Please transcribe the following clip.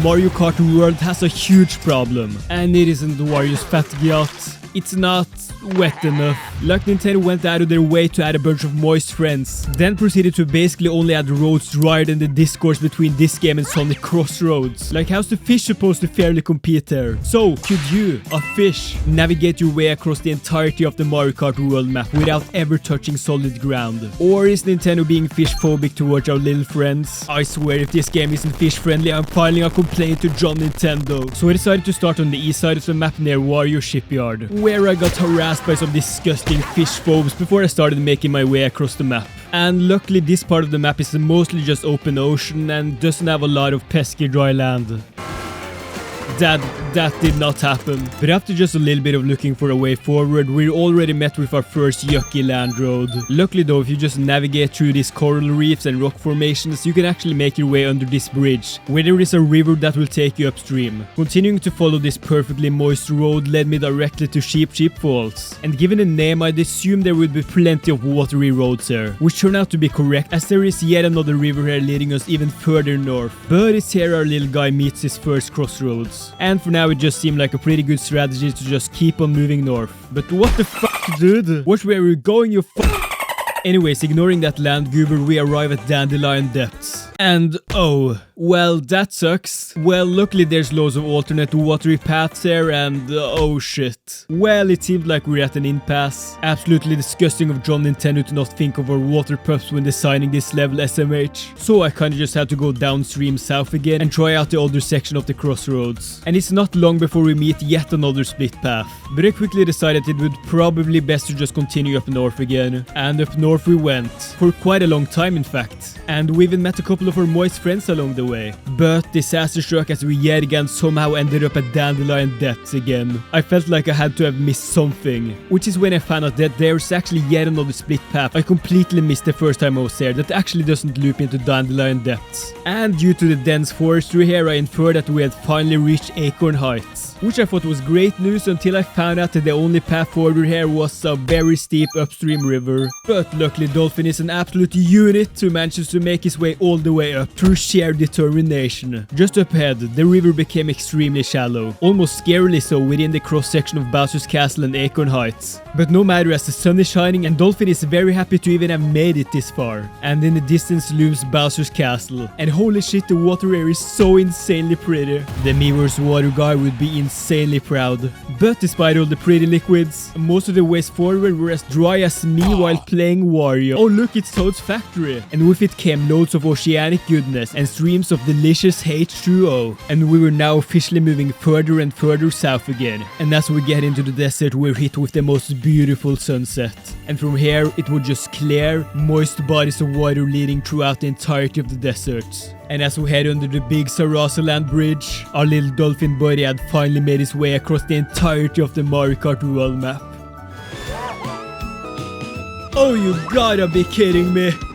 Mario Kart World has a huge problem. And it isn't Wario's fat yacht. It's not wet enough. Like Nintendo went out of their way to add a bunch of moist friends, then proceeded to basically only add roads drier than the discourse between this game and Sonic Crossroads. Like, how's the fish supposed to fairly compete there? So, could you, a fish, navigate your way across the entirety of the Mario Kart World map without ever touching solid ground? Or is Nintendo being fish phobic towards our little friends? I swear, if this game isn't fish friendly, I'm filing a complaint to John Nintendo. So I decided to start on the east side of the map near Wario Shipyard, where I got harassed by some disgusting fish phobes before I started making my way across the map. And luckily this part of the map is mostly just open ocean and doesn't have a lot of pesky dry land. That did not happen. But after just a little bit of looking for a way forward, we're already met with our first yucky land road. Luckily though, if you just navigate through these coral reefs and rock formations, you can actually make your way under this bridge, where there is a river that will take you upstream. Continuing to follow this perfectly moist road led me directly to Sheep Falls. And given the name, I'd assume there would be plenty of watery roads here, which turned out to be correct, as there is yet another river here leading us even further north. But it's here our little guy meets his first crossroads. And for now it just seemed like a pretty good strategy to just keep on moving north. But what the fuck, dude? Watch where we're going, you Anyways, ignoring that land goober, we arrive at Dandelion Depths. And oh, well, that sucks. Well, luckily there's loads of alternate watery paths there, and oh shit. Well, it seemed like we're at an impasse. Absolutely disgusting of John Nintendo to not think of our water pups when designing this level, SMH. So I kinda just had to go downstream south again and try out the older section of the crossroads. And it's not long before we meet yet another split path. But I quickly decided it would probably best to just continue up north again. And up north we went. For quite a long time, in fact. And we even met a couple of our moist friends along the way. But disaster struck as we yet again somehow ended up at Dandelion Depths again. I felt like I had to have missed something. Which is when I found out that there's actually yet another split path I completely missed the first time I was there that actually doesn't loop into Dandelion Depths. And due to the dense forestry here, I inferred that we had finally reached Acorn Heights. Which I thought was great news until I found out that the only path forward here was a very steep upstream river. But luckily Dolphin is an absolute unit who manages to make his way all the way up through sheer determination. Just up ahead, the river became extremely shallow, almost scarily so within the cross-section of Bowser's Castle and Acorn Heights. But no matter, as the sun is shining and Dolphin is very happy to even have made it this far. And in the distance looms Bowser's Castle. And holy shit, the water here is so insanely pretty. The Miiverse water guy would be insanely proud. But despite all the pretty liquids, most of the ways forward were as dry as me while playing Wario. Oh look, it's Toad's factory. And with it came loads of oceanic goodness and streams of delicious H2O. And we were now officially moving further and further south again. And as we get into the desert, we're hit with the most beautiful sunset. And from here, it would just clear, moist bodies of water leading throughout the entirety of the desert. And as we head under the big Sarasaland bridge, our little dolphin buddy had finally made his way across the entirety of the Mario Kart World map. Oh, you gotta be kidding me!